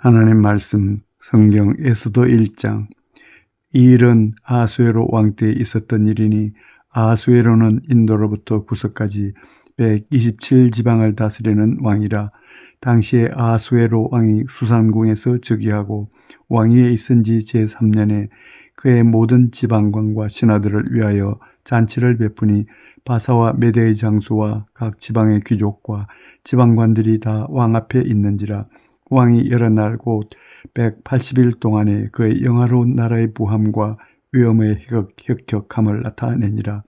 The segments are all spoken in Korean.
하나님 말씀 성경 에스더 1장. 이 일은 아하수에로 왕 때에 있었던 일이니 아하수에로는 인도로부터 구석까지 127지방을 다스리는 왕이라. 당시에 아하수에로 왕이 수산궁에서 즉위하고 왕위에 있은 지 제3년에 그의 모든 지방관과 신하들을 위하여 잔치를 베푸니 바사와 메대의 장수와 각 지방의 귀족과 지방관들이 다 왕 앞에 있는지라. 왕이 여러 날 곧 180일 동안에 그의 영화로운 나라의 부함과 위엄의 혁혁함을 나타내니라.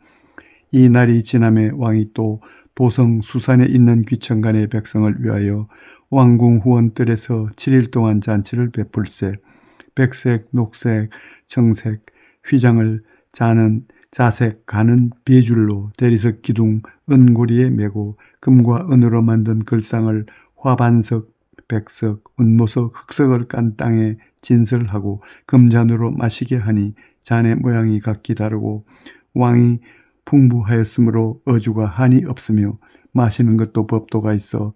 이 날이 지남에 왕이 또 도성 수산에 있는 귀천간의 백성을 위하여 왕궁 후원뜰에서 7일 동안 잔치를 베풀세. 백색, 녹색, 청색, 휘장을 자색, 가는 비줄로 대리석 기둥 은고리에 메고 금과 은으로 만든 글상을 화반석, 백석, 운모석, 흑석을 깐 땅에 진설하고 금잔으로 마시게 하니 잔의 모양이 각기 다르고 왕이 풍부하였으므로 어주가 한이 없으며 마시는 것도 법도가 있어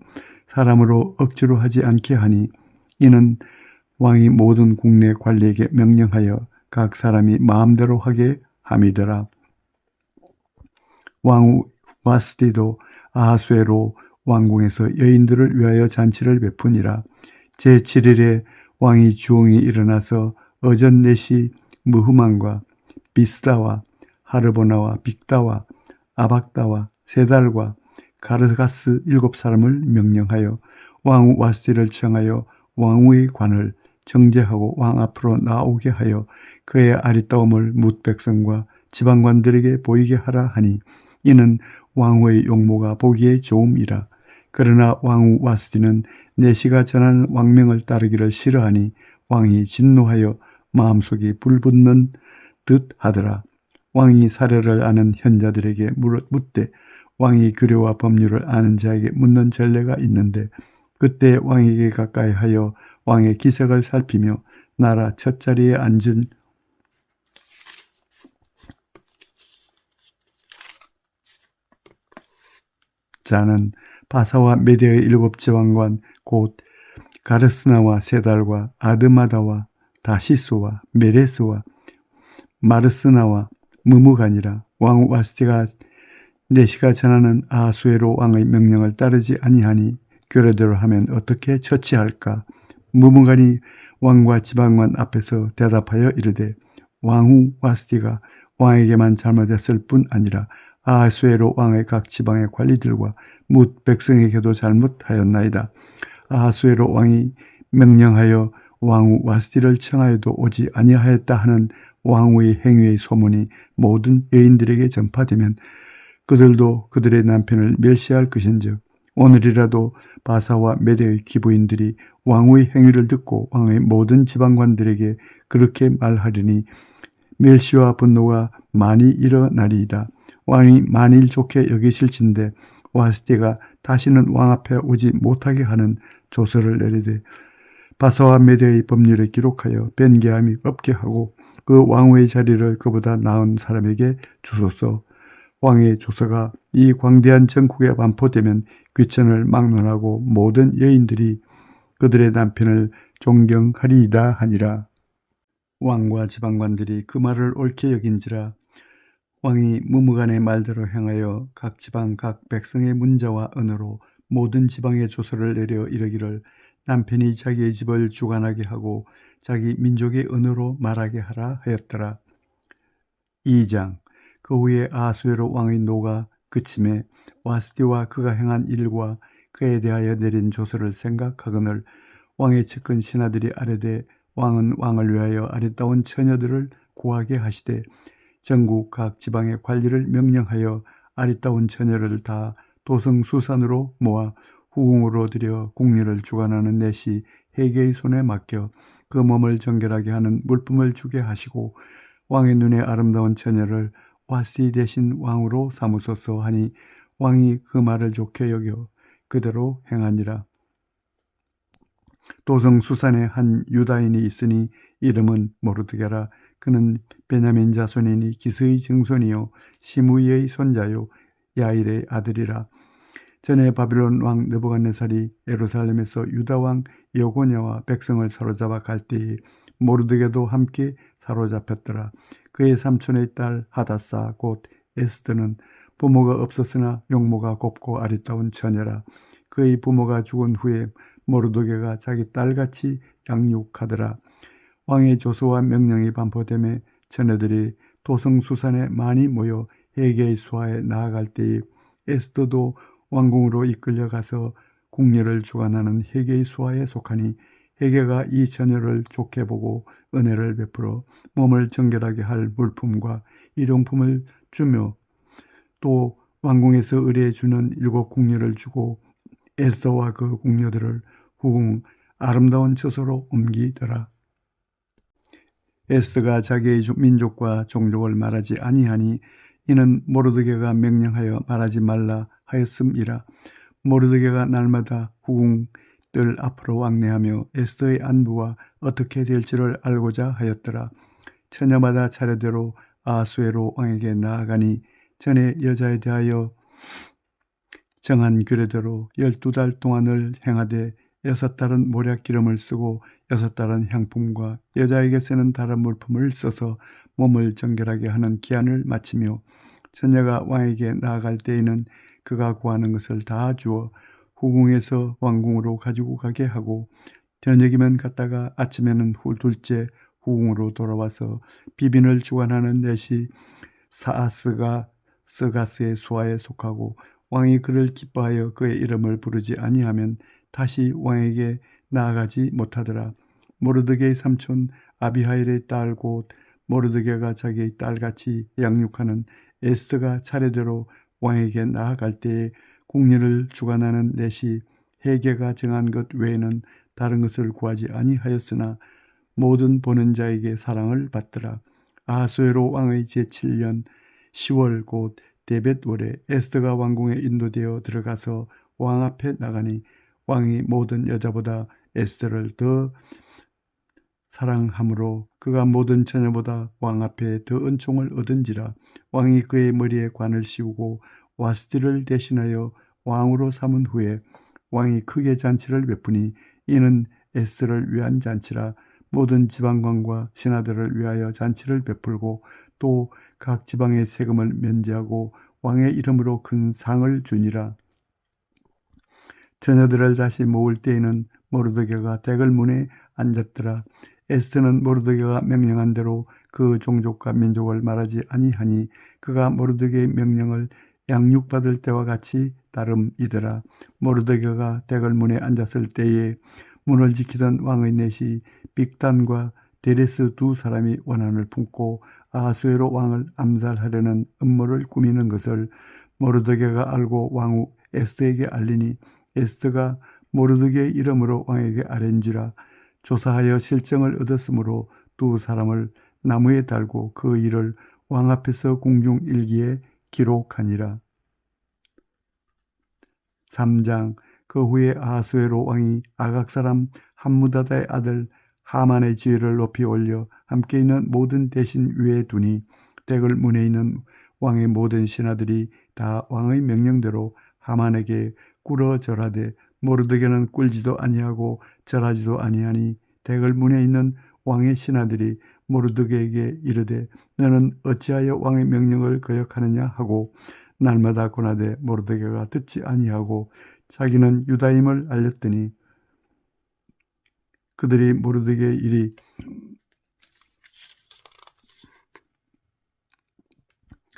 사람으로 억지로 하지 않게 하니 이는 왕이 모든 국내 관리에게 명령하여 각 사람이 마음대로 하게 함이더라. 왕후 와스디도 아하수에로 왕궁에서 여인들을 위하여 잔치를 베푸니라. 제7일에 왕이 주홍이 일어나서 어전넷이 무흐만과 비스다와 하르보나와 빅다와 아박다와 세달과 가르가스 7사람을 명령하여 왕후 와스디를 청하여 왕후의 관을 정제하고 왕 앞으로 나오게 하여 그의 아리따움을 뭇 백성과 지방관들에게 보이게 하라 하니 이는 왕후의 용모가 보기에 좋음이라. 그러나 왕후 와스디는 내시가 전하는 왕명을 따르기를 싫어하니 왕이 진노하여 마음속이 불붙는 듯 하더라. 왕이 사례를 아는 현자들에게 묻되 왕이 규례와 법률을 아는 자에게 묻는 전례가 있는데 그때 왕에게 가까이 하여 왕의 기색을 살피며 나라 첫자리에 앉은 자는 바사와 메대의 7지방관 곧 가르스나와 세달과 아드마다와 다시스와 메레스와 마르스나와 무무가니라. 왕 와스디가 내시가 전하는 아하수에로 왕의 명령을 따르지 아니하니 규례대로 하면 어떻게 처치할까? 무무간이 왕과 지방관 앞에서 대답하여 이르되 왕후 와스디가 왕에게만 잘못했을 뿐 아니라 아하수에로 왕의 각 지방의 관리들과 뭇 백성에게도 잘못하였나이다. 아하수에로 왕이 명령하여 왕후 와스디를 청하여도 오지 아니하였다 하는 왕후의 행위의 소문이 모든 여인들에게 전파되면 그들도 그들의 남편을 멸시할 것인즉 오늘이라도 바사와 메대의 기부인들이 왕후의 행위를 듣고 왕의 모든 지방관들에게 그렇게 말하리니 멸시와 분노가 많이 일어나리이다. 왕이 만일 좋게 여기실진대 와스디가 다시는 왕 앞에 오지 못하게 하는 조서를 내리되 바사와 메대의 법률에 기록하여 변개함이 없게 하고 그 왕후의 자리를 그보다 나은 사람에게 주소서. 왕의 조서가 이 광대한 전국에 반포되면 귀천을 막론하고 모든 여인들이 그들의 남편을 존경하리이다 하니라. 왕과 지방관들이 그 말을 옳게 여긴지라. 왕이 무무간의 말대로 행하여 각 지방 각 백성의 문자와 언어로 모든 지방의 조서를 내려 이르기를 남편이 자기의 집을 주관하게 하고 자기 민족의 언어로 말하게 하라 하였더라. 2장. 그 후에 아하수에로 왕의 노가 그침에 와스디와 그가 행한 일과 그에 대하여 내린 조서를 생각하거늘 왕의 측근 신하들이 아뢰되 왕은 왕을 위하여 아리따운 처녀들을 구하게 하시되 전국 각 지방의 관리를 명령하여 아리따운 처녀를 다 도성 수산으로 모아 후궁으로 들여 궁리를 주관하는 내시 헤게의 손에 맡겨 그 몸을 정결하게 하는 물품을 주게 하시고 왕의 눈에 아름다운 처녀를 와스디 대신 왕으로 삼으소서 하니 왕이 그 말을 좋게 여겨 그대로 행하니라. 도성 수산에 한 유다인이 있으니 이름은 모르드게라. 그는 베냐민 자손이니 기스의 증손이요 시므이의 손자요 야일의 아들이라. 전에 바빌론 왕 느부갓네살이 예루살렘에서 유다 왕 여고냐와 백성을 사로잡아 갈 때에 모르드게도 함께 사로잡혔더라. 그의 삼촌의 딸 하다사 곧 에스더는 부모가 없었으나 용모가 곱고 아리따운 처녀라. 그의 부모가 죽은 후에 모르드게가 자기 딸같이 양육하더라. 왕의 조서와 명령이 반포됨에 처녀들이 도성수산에 많이 모여 헤게의 수하에 나아갈 때에 에스더도 왕궁으로 이끌려가서 궁녀를 주관하는 헤게의 수하에 속하니 헤게가 이 처녀를 좋게 보고 은혜를 베풀어 몸을 정결하게 할 물품과 일용품을 주며 또 왕궁에서 의뢰해 주는 7 궁녀를 주고 에스더와 그 궁녀들을 후궁 아름다운 처소로 옮기더라. 에스더가 자기의 민족과 종족을 말하지 아니하니 이는 모르드게가 명령하여 말하지 말라 하였음이라. 모르드게가 날마다 후궁들 앞으로 왕래하며 에스더의 안부와 어떻게 될지를 알고자 하였더라. 처녀마다 차례대로 아하수에로 왕에게 나아가니 전에 여자에 대하여 정한 규례대로 12달 동안을 행하되 6달은 모략 기름을 쓰고 6달은 향품과 여자에게 쓰는 다른 물품을 써서 몸을 정결하게 하는 기한을 마치며 처녀가 왕에게 나아갈 때에는 그가 구하는 것을 다 주어 후궁에서 왕궁으로 가지고 가게 하고 저녁이면 갔다가 아침에는 둘째 후궁으로 돌아와서 비빈을 주관하는 넷이 사아스가 스가스의 수하에 속하고 왕이 그를 기뻐하여 그의 이름을 부르지 아니하면 다시 왕에게 나아가지 못하더라. 모르드게의 삼촌 아비하일의 딸 곧 모르드게가 자기의 딸같이 양육하는 에스더가 차례대로 왕에게 나아갈 때에 궁녀를 주관하는 넷이 헤게가 정한 것 외에는 다른 것을 구하지 아니하였으나 모든 보는 자에게 사랑을 받더라. 아하수에로 왕의 제7년 10월 곧 데벳월에 에스더가 왕궁에 인도되어 들어가서 왕 앞에 나가니 왕이 모든 여자보다 에스더를 더 사랑하므로 그가 모든 처녀보다 왕 앞에 더 은총을 얻은지라. 왕이 그의 머리에 관을 씌우고 와스티를 대신하여 왕으로 삼은 후에 왕이 크게 잔치를 베푸니 이는 에스더를 위한 잔치라. 모든 지방관과 신하들을 위하여 잔치를 베풀고 또 각 지방의 세금을 면제하고 왕의 이름으로 큰 상을 주니라. 처녀들을 다시 모을 때에는 모르드게가 대궐문에 앉았더라. 에스더는 모르드게가 명령한 대로 그 종족과 민족을 말하지 아니하니 그가 모르드게의 명령을 양육받을 때와 같이 따름이더라. 모르드게가 대궐문에 앉았을 때에 문을 지키던 왕의 넷이 빅단과 데레스 2 사람이 원한을 품고 아하수에로 왕을 암살하려는 음모를 꾸미는 것을 모르드게가 알고 왕후 에스더에게 알리니 에스더가 모르드게의 이름으로 왕에게 아뢰는지라. 조사하여 실정을 얻었으므로 2 사람을 나무에 달고 그 일을 왕 앞에서 궁중 일기에 기록하니라. 3장. 그 후에 아하수에로 왕이 아각 사람 함무다다의 아들 하만의 지위를 높이 올려 함께 있는 모든 대신 위에 두니 대궐 문에 있는 왕의 모든 신하들이 다 왕의 명령대로 하만에게 꿇어 절하되 모르드게는 꿇지도 아니하고 절하지도 아니하니 대궐 문에 있는 왕의 신하들이 모르드게에게 이르되 너는 어찌하여 왕의 명령을 거역하느냐 하고 날마다 고나되 모르드게가 듣지 아니하고 자기는 유다임을 알렸더니 그들이 모르드게의 일이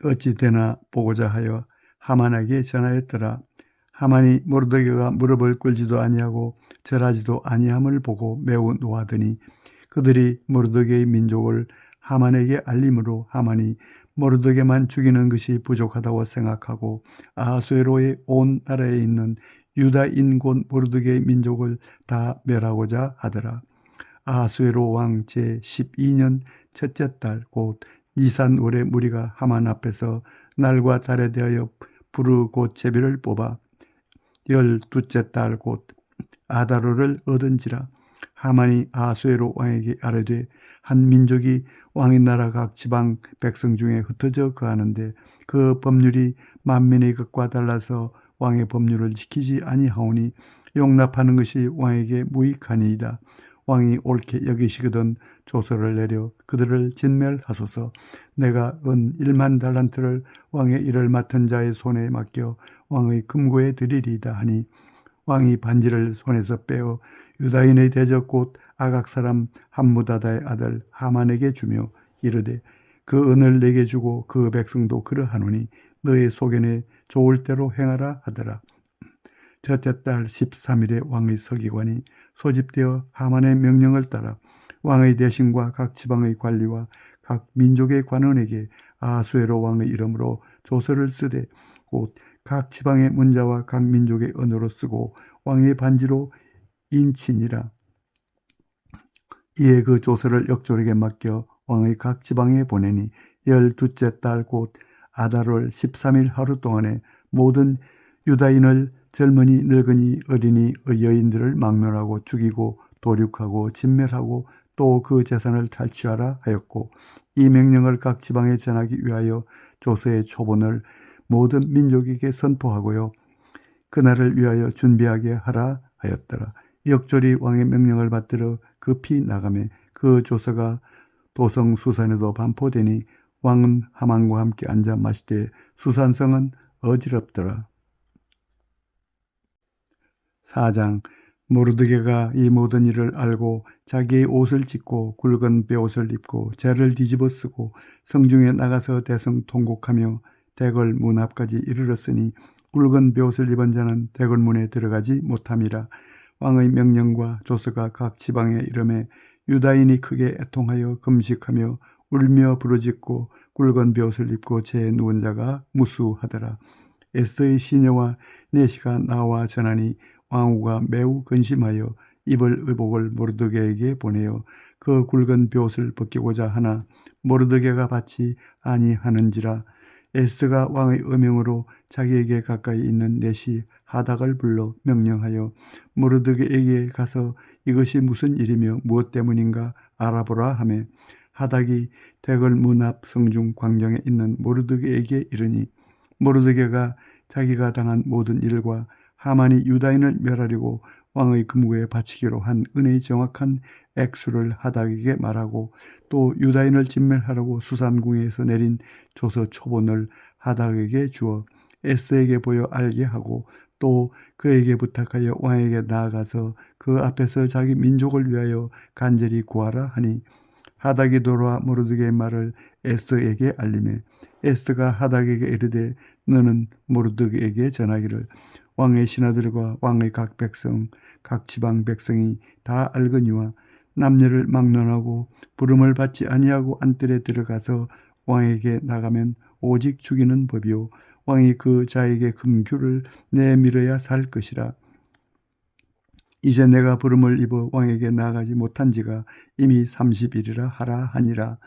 어찌 되나 보고자 하여 하만에게 전하였더라. 하만이 모르드게가 무릎을 꿇지도 아니하고 절하지도 아니함을 보고 매우 노하더니 그들이 모르드게의 민족을 하만에게 알림으로 하만이 모르드게만 죽이는 것이 부족하다고 생각하고 아하수에로의 온 나라에 있는 유다인 곧 모르드게의 민족을 다 멸하고자 하더라. 아하수에로 왕 제12년 첫째 달 곧 니산월에 무리가 하만 앞에서 날과 달에 대하여 부르 곧 제비를 뽑아 12째 달 곧 아다로를 얻은지라. 하만이 아하수에로 왕에게 아뢰되 한 민족이 왕의 나라 각 지방 백성 중에 흩어져 거하는데 그 법률이 만민의 것과 달라서 왕의 법률을 지키지 아니하오니 용납하는 것이 왕에게 무익하니이다. 왕이 옳게 여기시거든 조서를 내려 그들을 진멸하소서. 내가 은 1만 달란트를 왕의 일을 맡은 자의 손에 맡겨 왕의 금고에 드리리이다 하니 왕이 반지를 손에서 빼어 유다인의 대적 곧 아각 사람 함무다다의 아들 하만에게 주며 이르되 그 은을 내게 주고 그 백성도 그러하노니 너의 소견에 좋을 대로 행하라 하더라. 첫째 달 13일에 왕의 서기관이 소집되어 하만의 명령을 따라 왕의 대신과 각 지방의 관리와 각 민족의 관원에게 아하수에로 왕의 이름으로 조서를 쓰되 곧 각 지방의 문자와 각 민족의 언어로 쓰고 왕의 반지로 인치니라. 이에 그 조서를 역졸에게 맡겨 왕의 각 지방에 보내니 12째 달 곧 아달월 13일 하루 동안에 모든 유다인을 젊은이 늙은이 어린이 여인들을 막론하고 죽이고 도륙하고 진멸하고 또 그 재산을 탈취하라 하였고 이 명령을 각 지방에 전하기 위하여 조서의 초본을 모든 민족에게 선포하고요. 그날을 위하여 준비하게 하라 하였더라. 역졸이 왕의 명령을 받들어 급히 나가매 그 조서가 도성 수산에도 반포되니 왕은 하만과 함께 앉아 마시되 수산성은 어지럽더라. 4장. 모르드게가 이 모든 일을 알고 자기의 옷을 찢고 굵은 베옷을 입고 재를 뒤집어 쓰고 성중에 나가서 대성 통곡하며 대궐 문 앞까지 이르렀으니 굵은 베옷을 입은 자는 대궐 문에 들어가지 못함이라. 왕의 명령과 조서가 각 지방에 이르매 유다인이 크게 애통하여 금식하며 울며 부르짖고 굵은 베옷을 입고 재에 누운 자가 무수하더라. 에스더의 시녀와 내시가 나와 전하니 왕후가 매우 근심하여 입을 의복을 모르드게에게 보내어 그 굵은 베옷을 벗기고자 하나 모르드게가 받지 아니하는지라. 에스더가 왕의 음명으로 자기에게 가까이 있는 내시 하닥을 불러 명령하여 모르드게에게 가서 이것이 무슨 일이며 무엇 때문인가 알아보라 하매 하닥이 대궐 문 앞 성중 광장에 있는 모르드게에게 이르니 모르드게가 자기가 당한 모든 일과 하만이 유다인을 멸하려고 왕의 금고에 바치기로 한 은혜의 정확한 액수를 하닥에게 말하고 또 유다인을 진멸하려고 수산궁에서 내린 조서 초본을 하닥에게 주어 에스더에게 보여 알게 하고 또 그에게 부탁하여 왕에게 나아가서 그 앞에서 자기 민족을 위하여 간절히 구하라 하니 하닥이 돌아와 모르드게의 말을 에스더에게 알리매 에스더가 하닥에게 이르되 너는 모르드게에게 전하기를 왕의 신하들과 왕의 각 백성 각 지방 백성이 다 알거니와 남녀를 막론하고 부름을 받지 아니하고 안뜰에 들어가서 왕에게 나가면 오직 죽이는 법이요 왕이 그 자에게 금규를 내밀어야 살 것이라. 이제 내가 부름을 입어 왕에게 나아가지 못한 지가 이미 30일이라 하라 하니라.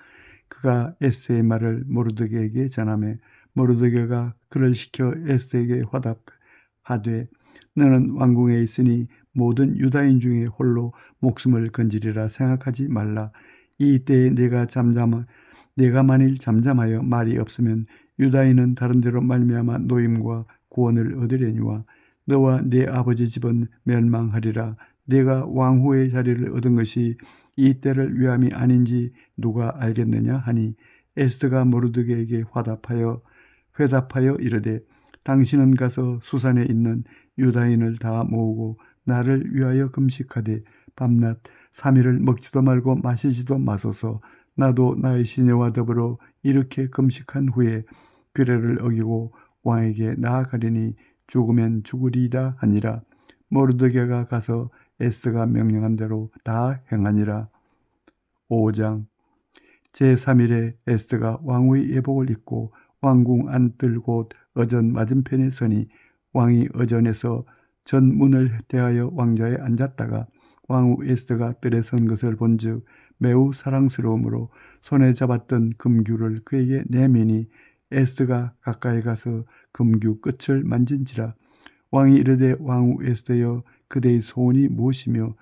그가 에스더의 말을 모르드게에게 전하매 모르드게가 그를 시켜 에스더에게 화답하되 너는 왕궁에 있으니 모든 유다인 중에 홀로 목숨을 건지리라 생각하지 말라. 이때에 내가 만일 잠잠하여 말이 없으면 유다인은 다른 데로 말미암아 노임과 구원을 얻으려니와 너와 네 아버지 집은 멸망하리라. 내가 왕후의 자리를 얻은 것이 이 때를 위함이 아닌지 누가 알겠느냐 하니 에스더가 모르드게에게 회답하여 이르되 당신은 가서 수산에 있는 유다인을 다 모으고 나를 위하여 금식하되 밤낮 3일을 먹지도 말고 마시지도 마소서. 나도 나의 시녀와 더불어 이렇게 금식한 후에 규례를 어기고 왕에게 나아가리니 죽으면 죽으리이다 하니라. 모르드게가 가서 에스더가 명령한 대로 다 행하니라. 5장. 제3일에 에스더가 왕후의 예복을 입고 왕궁 안뜰 곧 어전 맞은편에 서니 왕이 어전에서 전문을 대하여 왕좌에 앉았다가 왕후 에스더가 뜰에 선 것을 본즉 매우 사랑스러움으로 손에 잡았던 금규를 그에게 내미니 에스더가 가까이 가서 금규 끝을 만진지라. 왕이 이르되 왕후 에스더여 그대의 소원이 무엇이며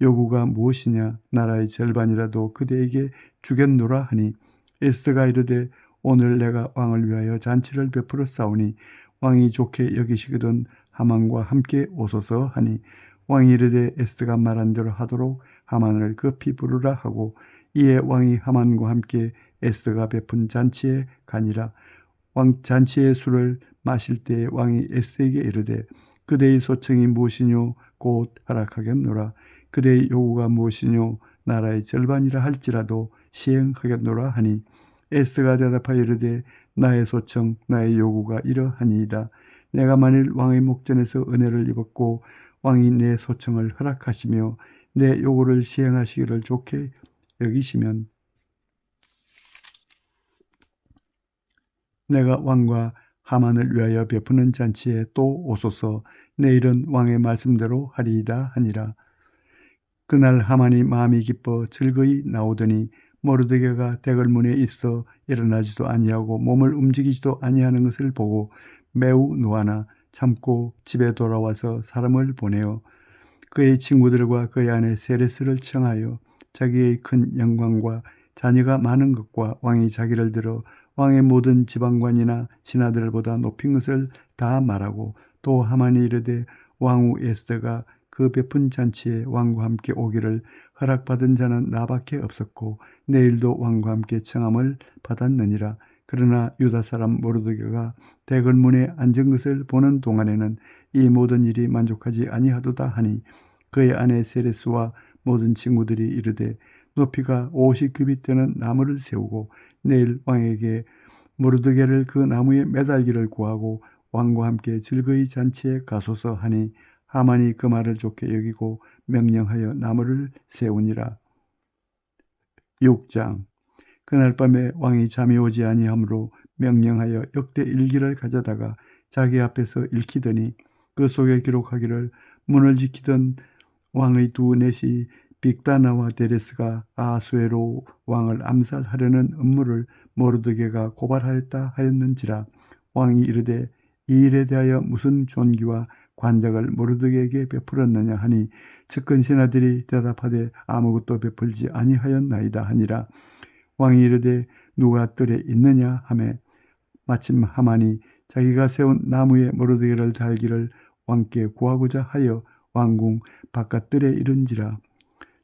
요구가 무엇이냐 나라의 절반이라도 그대에게 주겠노라 하니 에스더가 이르되 오늘 내가 왕을 위하여 잔치를 베풀어 싸우니 왕이 좋게 여기시거든 하만과 함께 오소서 하니 왕이 이르되 에스더가 말한 대로 하도록 하만을 급히 부르라 하고 이에 왕이 하만과 함께 에스더가 베푼 잔치에 가니라. 왕 잔치의 술을 마실 때에 왕이 에스더에게 이르되 그대의 소청이 무엇이뇨 곧 허락하겠노라. 그대의 요구가 무엇이뇨 나라의 절반이라 할지라도 시행하겠노라 하니 에스더가 대답하여 이르되 나의 소청 나의 요구가 이러하니이다. 내가 만일 왕의 목전에서 은혜를 입었고 왕이 내 소청을 허락하시며 내 요구를 시행하시기를 좋게 여기시면 내가 왕과 하만을 위하여 베푸는 잔치에 또 오소서. 내일은 왕의 말씀대로 하리이다 하니라. 그날 하만이 마음이 기뻐 즐거이 나오더니 모르드게가 대궐문에 있어 일어나지도 아니하고 몸을 움직이지도 아니하는 것을 보고 매우 노하나 참고 집에 돌아와서 사람을 보내어 그의 친구들과 그의 아내 세레스를 청하여 자기의 큰 영광과 자녀가 많은 것과 왕이 자기를 들어 왕의 모든 지방관이나 신하들보다 높인 것을 다 말하고 또 하만이 이르되 왕후 에스더가 그 베푼 잔치에 왕과 함께 오기를 허락받은 자는 나밖에 없었고 내일도 왕과 함께 청함을 받았느니라. 그러나 유다 사람 모르드게가 대궐문에 앉은 것을 보는 동안에는 이 모든 일이 만족하지 아니하도다 하니 그의 아내 세레스와 모든 친구들이 이르되 높이가 50규빗 되는 나무를 세우고 내일 왕에게 모르드게를 그 나무에 매달기를 구하고 왕과 함께 즐거이 잔치에 가소서 하니 하만이 그 말을 좋게 여기고 명령하여 나무를 세우니라. 6장. 그날 밤에 왕이 잠이 오지 아니하므로 명령하여 역대 일기를 가져다가 자기 앞에서 읽히더니 그 속에 기록하기를 문을 지키던 왕의 두 넷이 빅다나와 데레스가 아수에로 왕을 암살하려는 음모를 모르드게가 고발하였다 하였는지라. 왕이 이르되 이 일에 대하여 무슨 존귀와 관작을 모르드게에게 베풀었느냐 하니 측근 신하들이 대답하되 아무것도 베풀지 아니하였나이다 하니라. 왕이 이르되 누가 뜰에 있느냐 하매 마침 하만이 자기가 세운 나무에 모르드게를 달기를 왕께 구하고자 하여 왕궁 바깥뜰에 이른지라.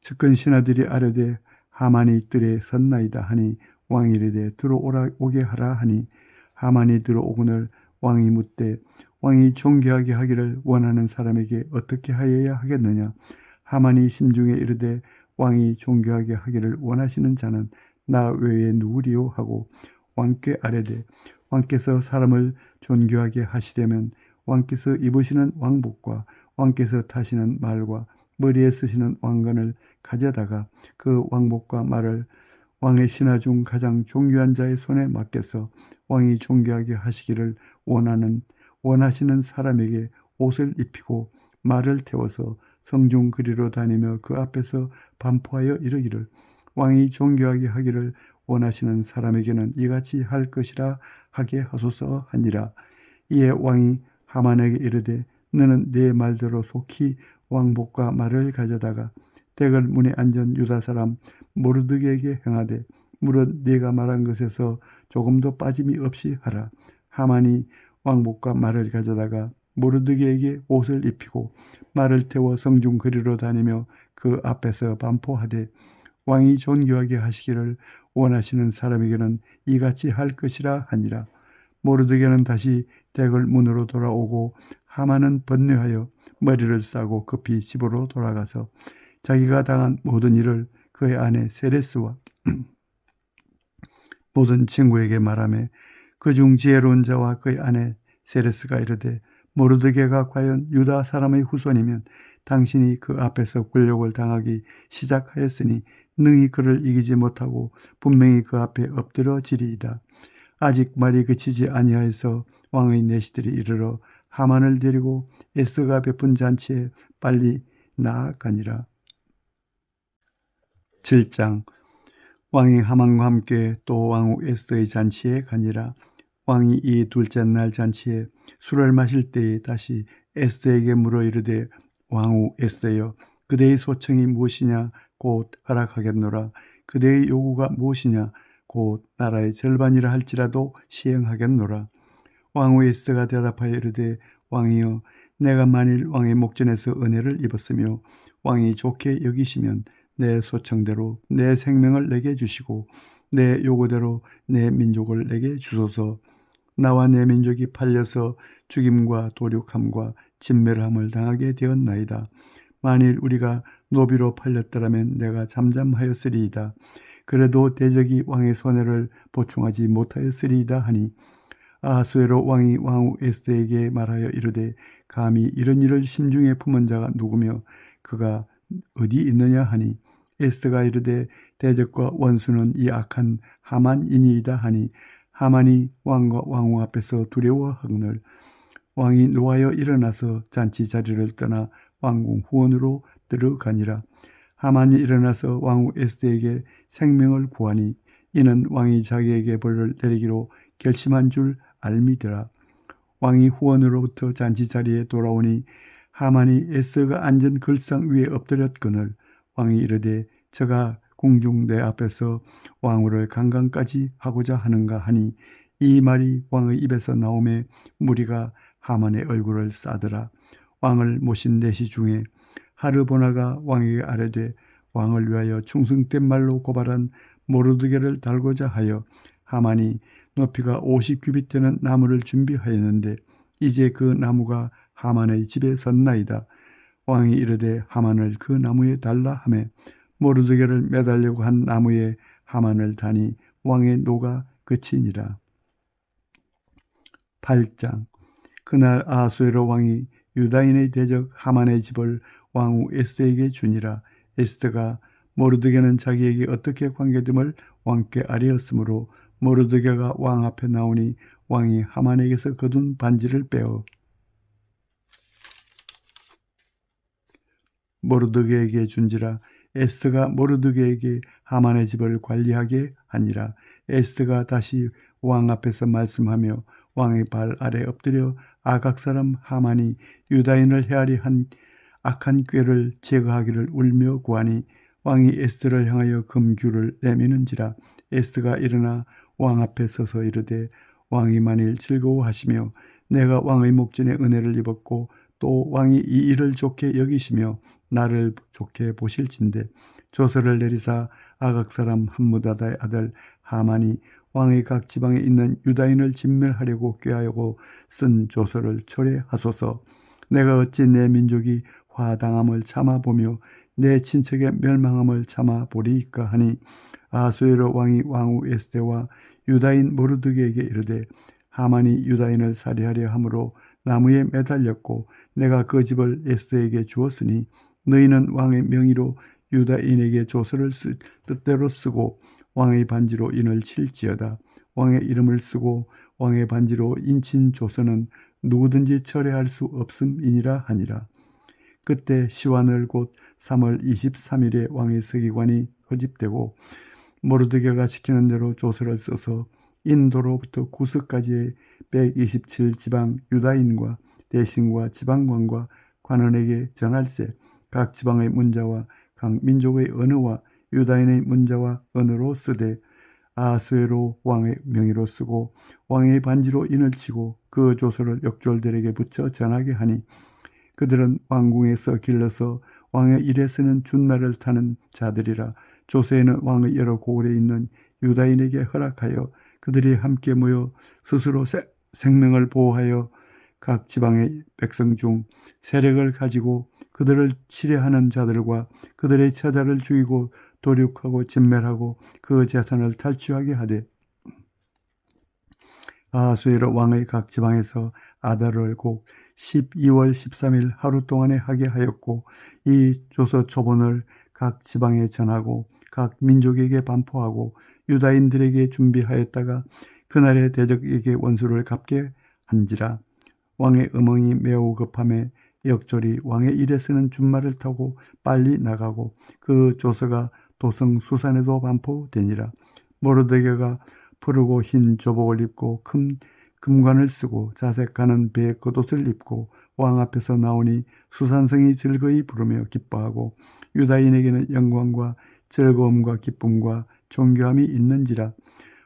측근 신하들이 아뢰되 하만이 뜰에 섰나이다 하니 왕이 이르되 들어오게 하라 하니 하만이 들어오거늘 왕이 묻되 왕이 존귀하게 하기를 원하는 사람에게 어떻게 하여야 하겠느냐. 하만이 심중에 이르되 왕이 존귀하게 하기를 원하시는 자는 나 외에 누구리요 하고 왕께 아뢰되 왕께서 사람을 존귀하게 하시려면 왕께서 입으시는 왕복과 왕께서 타시는 말과 머리에 쓰시는 왕관을 가져다가 그 왕복과 말을 왕의 신하 중 가장 존귀한 자의 손에 맡겨서 왕이 존귀하게 하시기를 원하시는 사람에게 옷을 입히고 말을 태워서 성중 그리로 다니며 그 앞에서 반포하여 이르기를 왕이 존귀하게 하기를 원하시는 사람에게는 이같이 할 것이라 하게 하소서 하니라. 이에 왕이 하만에게 이르되 너는 네 말대로 속히 왕복과 말을 가져다가 대궐 문에 앉은 유다 사람 모르드게에게 행하되 물은 네가 말한 것에서 조금도 빠짐이 없이 하라. 하만이 왕복과 말을 가져다가 모르드게에게 옷을 입히고 말을 태워 성중 거리로 다니며 그 앞에서 반포하되 왕이 존귀하게 하시기를 원하시는 사람에게는 이같이 할 것이라 하니라. 모르드게는 다시 대궐 문으로 돌아오고 하만은 번뇌하여 머리를 싸고 급히 집으로 돌아가서 자기가 당한 모든 일을 그의 아내 세레스와 모든 친구에게 말하며 그중 지혜로운 자와 그의 아내 세레스가 이르되 모르드게가 과연 유다 사람의 후손이면 당신이 그 앞에서 굴욕을 당하기 시작하였으니 능히 그를 이기지 못하고 분명히 그 앞에 엎드러지리이다. 아직 말이 그치지 아니하여서 왕의 내시들이 이르러 하만을 데리고 에스더가 베푼 잔치에 빨리 나아가니라. 7장. 왕이 하만과 함께 또 왕후 에스더의 잔치에 가니라. 왕이 이 둘째 날 잔치에 술을 마실 때에 다시 에스더에게 물어 이르되 왕후 에스더여 그대의 소청이 무엇이냐 곧 허락하겠노라. 그대의 요구가 무엇이냐 곧 나라의 절반이라 할지라도 시행하겠노라. 왕후 에스더가 대답하여 이르되 왕이여 내가 만일 왕의 목전에서 은혜를 입었으며 왕이 좋게 여기시면 내 소청대로 내 생명을 내게 주시고 내 요구대로 내 민족을 내게 주소서. 나와 내 민족이 팔려서 죽임과 도륙함과 진멸함을 당하게 되었나이다. 만일 우리가 노비로 팔렸더라면 내가 잠잠하였으리이다. 그래도 대적이 왕의 손해를 보충하지 못하였으리이다 하니 아하수에로 왕이 왕후 에스더에게 말하여 이르되 감히 이런 일을 심중에 품은 자가 누구며 그가 어디 있느냐 하니 에스더가 이르되 대적과 원수는 이 악한 하만이니이다 하니 하만이 왕과 왕후 앞에서 두려워하거늘 왕이 노하여 일어나서 잔치 자리를 떠나 왕궁 후원으로 들어가니라. 하만이 일어나서 왕후 에스더에게 생명을 구하니 이는 왕이 자기에게 벌을 내리기로 결심한 줄 알미더라. 왕이 후원으로부터 잔치 자리에 돌아오니 하만이 에스더가 앉은 글상 위에 엎드렸거늘 왕이 이르되 저가 궁중 내 앞에서 왕후를 강간까지 하고자 하는가 하니 이 말이 왕의 입에서 나오매 무리가 하만의 얼굴을 싸더라. 왕을 모신 내시 중에 하르보나가 왕에게 아뢰되 왕을 위하여 충성된 말로 고발한 모르드게를 달고자 하여 하만이 높이가 50규빗 되는 나무를 준비하였는데 이제 그 나무가 하만의 집에 섰나이다. 왕이 이르되 하만을 그 나무에 달라 하매 모르드게를 매달려고 한 나무에 하만을 다니 왕의 노가 그치니라. 8장. 그날 아하수에로 왕이 유다인의 대적 하만의 집을 왕후 에스더에게 주니라. 에스더가 모르드게는 자기에게 어떻게 관계됨을 왕께 아뢰었으므로 모르드게가 왕 앞에 나오니 왕이 하만에게서 거둔 반지를 빼어 모르드게에게 준지라. 에스더가 모르드게에게 하만의 집을 관리하게 하니라. 에스더가 다시 왕 앞에서 말씀하며 왕의 발 아래 엎드려 아각 사람 하만이 유다인을 헤아리 한 악한 꾀를 제거하기를 울며 구하니 왕이 에스더를 향하여 금규를 내미는지라. 에스더가 일어나 왕 앞에 서서 이르되 왕이 만일 즐거워하시며 내가 왕의 목전에 은혜를 입었고 또 왕이 이 일을 좋게 여기시며 나를 좋게 보실진대 조서를 내리사 아각 사람 함무다다의 아들 하만이 왕의 각 지방에 있는 유다인을 진멸하려고 꾀하고 쓴 조서를 철회하소서. 내가 어찌 내 민족이 화당함을 참아보며 내 친척의 멸망함을 참아보리이까 하니 아하수에로 왕이 왕후 에스더와 유다인 모르드게에게 이르되 하만이 유다인을 살해하려 함으로 나무에 매달렸고 내가 그 집을 에스더에게 주었으니 너희는 왕의 명의로 유다인에게 조서를 뜻대로 쓰고 왕의 반지로 인을 칠지어다. 왕의 이름을 쓰고 왕의 반지로 인친 조서는 누구든지 철회할 수 없음이니라 하니라. 그때 시완을 곧 3월 23일에 왕의 서기관이 소집되고 모르드게가 시키는 대로 조서를 써서 인도로부터 구스까지의 127지방 유다인과 대신과 지방관과 관원에게 전할세. 각 지방의 문자와 각 민족의 언어와 유다인의 문자와 언어로 쓰되 아하수에로 왕의 명의로 쓰고 왕의 반지로 인을 치고 그 조서를 역졸들에게 붙여 전하게 하니 그들은 왕궁에서 길러서 왕의 일에 쓰는 준말을 타는 자들이라. 조서에는 왕의 여러 고을에 있는 유다인에게 허락하여 그들이 함께 모여 스스로 생명을 보호하여 각 지방의 백성 중 세력을 가지고 그들을 치려하는 자들과 그들의 처자를 죽이고 도륙하고 진멸하고 그 재산을 탈취하게 하되 아하수에로 왕의 각 지방에서 아달월 곧 12월 13일 하루 동안에 하게 하였고 이 조서 초본을 각 지방에 전하고 각 민족에게 반포하고 유다인들에게 준비하였다가 그날의 대적에게 원수를 갚게 한지라. 왕의 음성이 매우 급함에 역졸이 왕의 일에 쓰는 준말을 타고 빨리 나가고 그 조서가 도성 수산에도 반포되니라. 모르드게가 푸르고 흰 조복을 입고 큰 금관을 쓰고 자색하는 배 겉옷을 입고 왕 앞에서 나오니 수산성이 즐거이 부르며 기뻐하고 유다인에게는 영광과 즐거움과 기쁨과 존귀함이 있는지라.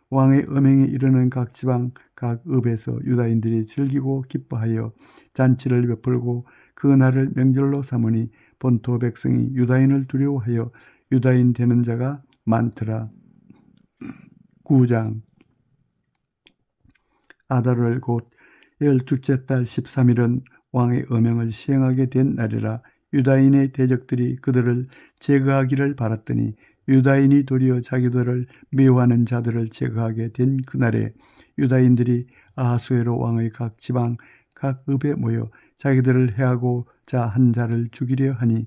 왕의 음행에 이르는 각 지방 각 읍에서 유다인들이 즐기고 기뻐하여 잔치를 베풀고 그 날을 명절로 삼으니 본토 백성이 유다인을 두려워하여 유다인 되는 자가 많더라. 9장. 아달월 곧 12째 달 13일은 왕의 어명을 시행하게 된 날이라. 유다인의 대적들이 그들을 제거하기를 바랐더니 유다인이 도리어 자기들을 미워하는 자들을 제거하게 된 그날에 유다인들이 아하수에로 왕의 각 지방 각 읍에 모여 자기들을 해하고자 한 자를 죽이려 하니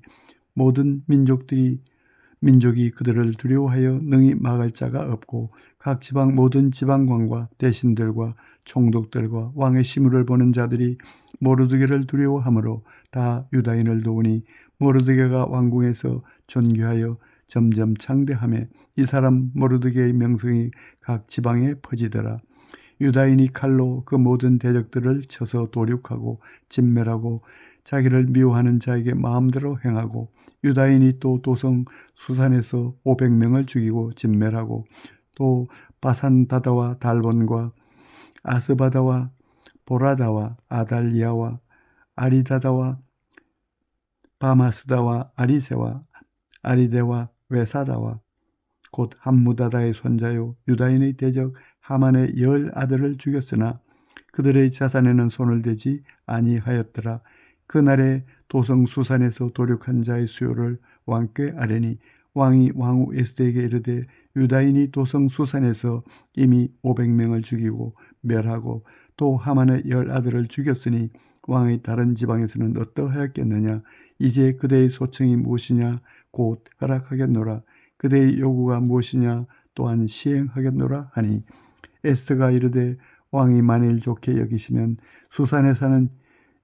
모든 민족이 그들을 두려워하여 능히 막을 자가 없고 각 지방 모든 지방관과 대신들과 총독들과 왕의 시무를 보는 자들이 모르드게를 두려워하므로 다 유다인을 도우니 모르드게가 왕궁에서 존귀하여 점점 창대하며 이 사람 모르드게의 명성이 각 지방에 퍼지더라. 유다인이 칼로 그 모든 대적들을 쳐서 도륙하고 진멸하고 자기를 미워하는 자에게 마음대로 행하고 유다인이 또 도성 수산에서 500명을 죽이고 진멸하고 또 바산다다와 달본과 아스바다와 보라다와 아달리아와 아리다다와 바마스다와 아리세와 아리데와 외사다와 곧 함무다다의 손자요 유다인의 대적 하만의 10 아들을 죽였으나 그들의 자산에는 손을 대지 아니하였더라. 그날에 도성 수산에서 도륙한 자의 수요를 왕께 아뢰니 왕이 왕후 에스더에게 이르되 유다인이 도성 수산에서 이미 500명을 죽이고 멸하고 또 하만의 10 아들을 죽였으니 왕의 다른 지방에서는 어떠하였겠느냐. 이제 그대의 소청이 무엇이냐 곧 허락하겠노라. 그대의 요구가 무엇이냐 또한 시행하겠노라 하니 에스더가 이르되 왕이 만일 좋게 여기시면 수산에 사는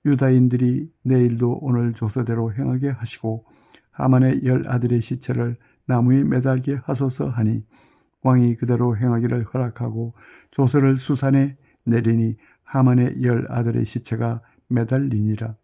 유다인들이 내일도 오늘 조서대로 행하게 하시고 하만의 10 아들의 시체를 나무에 매달게 하소서 하니 왕이 그대로 행하기를 허락하고 조서를 수산에 내리니 하만의 10 아들의 시체가 매달리니라.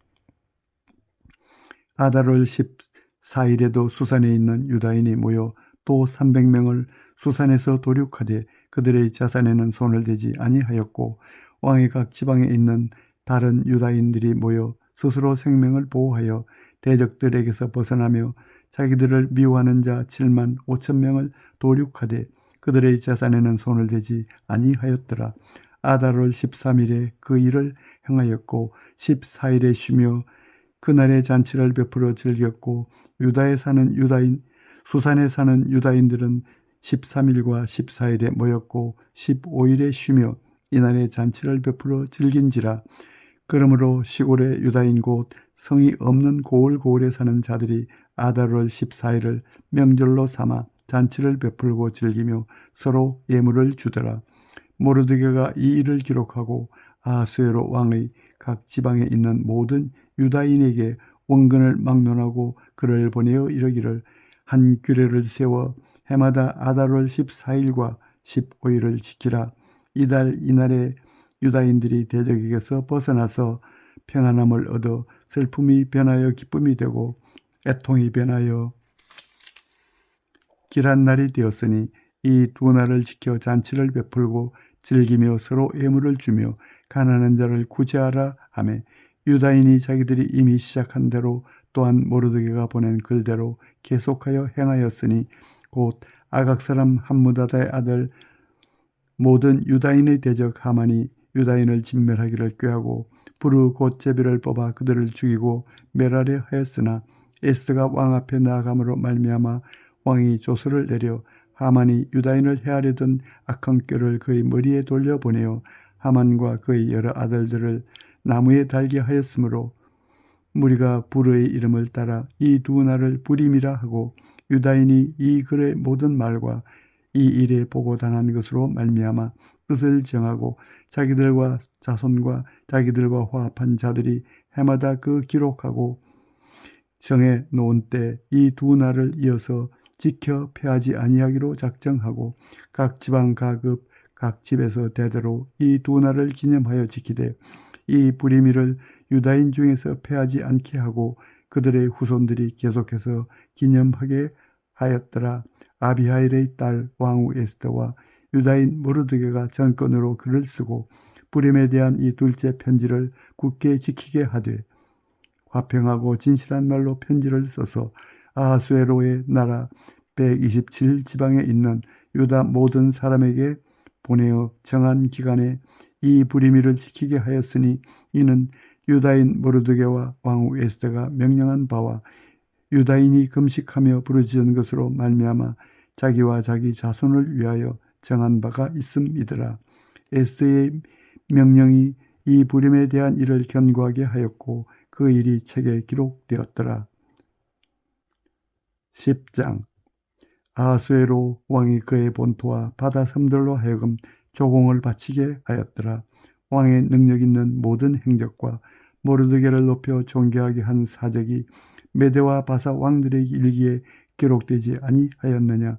아달월 14일에도 수산에 있는 유다인이 모여 또 300명을 수산에서 도륙하되 그들의 자산에는 손을 대지 아니하였고 왕의 각 지방에 있는 다른 유다인들이 모여 스스로 생명을 보호하여 대적들에게서 벗어나며 자기들을 미워하는 자 7만 5천 명을 도륙하되 그들의 자산에는 손을 대지 아니하였더라. 아달월 13일에 그 일을 행하였고 14일에 쉬며 그날의 잔치를 베풀어 즐겼고 수산에 사는 유다인들은 13일과 14일에 모였고 15일에 쉬며 이날의 잔치를 베풀어 즐긴지라. 그러므로 시골의 유다인 곧 성이 없는 고을고을에 사는 자들이 아달월 14일을 명절로 삼아 잔치를 베풀고 즐기며 서로 예물을 주더라. 모르드게가 이 일을 기록하고 아하수에로 왕의 각 지방에 있는 모든 유다인에게 원근을 막론하고 그를 보내어 이르기를 한 규례를 세워 해마다 아달월 14일과 15일을 지키라. 이날에 유다인들이 대적에게서 벗어나서 평안함을 얻어 슬픔이 변하여 기쁨이 되고 애통이 변하여 길한 날이 되었으니 이 두 날을 지켜 잔치를 베풀고 즐기며 서로 예물을 주며 가난한 자를 구제하라 하며 유다인이 자기들이 이미 시작한 대로 또한 모르드게가 보낸 글대로 계속하여 행하였으니 곧 아각 사람 함무다다의 아들 모든 유다인의 대적 하만이 유다인을 진멸하기를 꾀하고 부르 곧 제비를 뽑아 그들을 죽이고 멸하려 하였으나 에스더가 왕 앞에 나아감으로 말미암아 왕이 조서를 내려 하만이 유다인을 해하려던 악한 꾀를 그의 머리에 돌려보내어 하만과 그의 여러 아들들을 나무에 달게 하였으므로 무리가 부르의 이름을 따라 이 두 날을 부림이라 하고 유다인이 이 글의 모든 말과 이 일에 보고당한 것으로 말미암아 뜻을 정하고 자기들과 자손과 자기들과 화합한 자들이 해마다 그 기록하고 정해 놓은 때 이 두 날을 이어서 지켜 패하지 아니하기로 작정하고 각 지방 각읍 각 집에서 대대로 이 두 날을 기념하여 지키되 이 부리미를 유다인 중에서 패하지 않게 하고 그들의 후손들이 계속해서 기념하게 하였더라. 아비하일의 딸 왕후 에스더와 유다인 모르드게가 전권으로 글을 쓰고 부림에 대한 이 둘째 편지를 굳게 지키게 하되 화평하고 진실한 말로 편지를 써서 아하수에로의 나라 127지방에 있는 유다 모든 사람에게 보내어 정한 기간에 이 부리미를 지키게 하였으니 이는 유다인 모르드게와 왕후 에스더가 명령한 바와 유다인이 금식하며 부르짖은 것으로 말미암아 자기와 자기 자손을 위하여 정한 바가 있음이더라. 에스더의 명령이 이 부림에 대한 일을 견고하게 하였고 그 일이 책에 기록되었더라. 10장 아하수에로 왕이 그의 본토와 바다 섬들로 하여금 조공을 바치게 하였더라. 왕의 능력 있는 모든 행적과 모르드게를 높여 존귀하게 한 사적이 메대와 바사 왕들의 일기에 기록되지 아니하였느냐.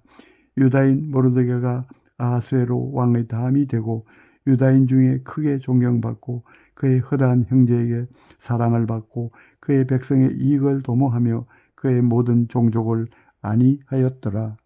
유다인 모르드게가 아하수에로 왕의 다음이 되고 유다인 중에 크게 존경받고 그의 허다한 형제에게 사랑을 받고 그의 백성의 이익을 도모하며 그의 모든 종족을 아니하였더라.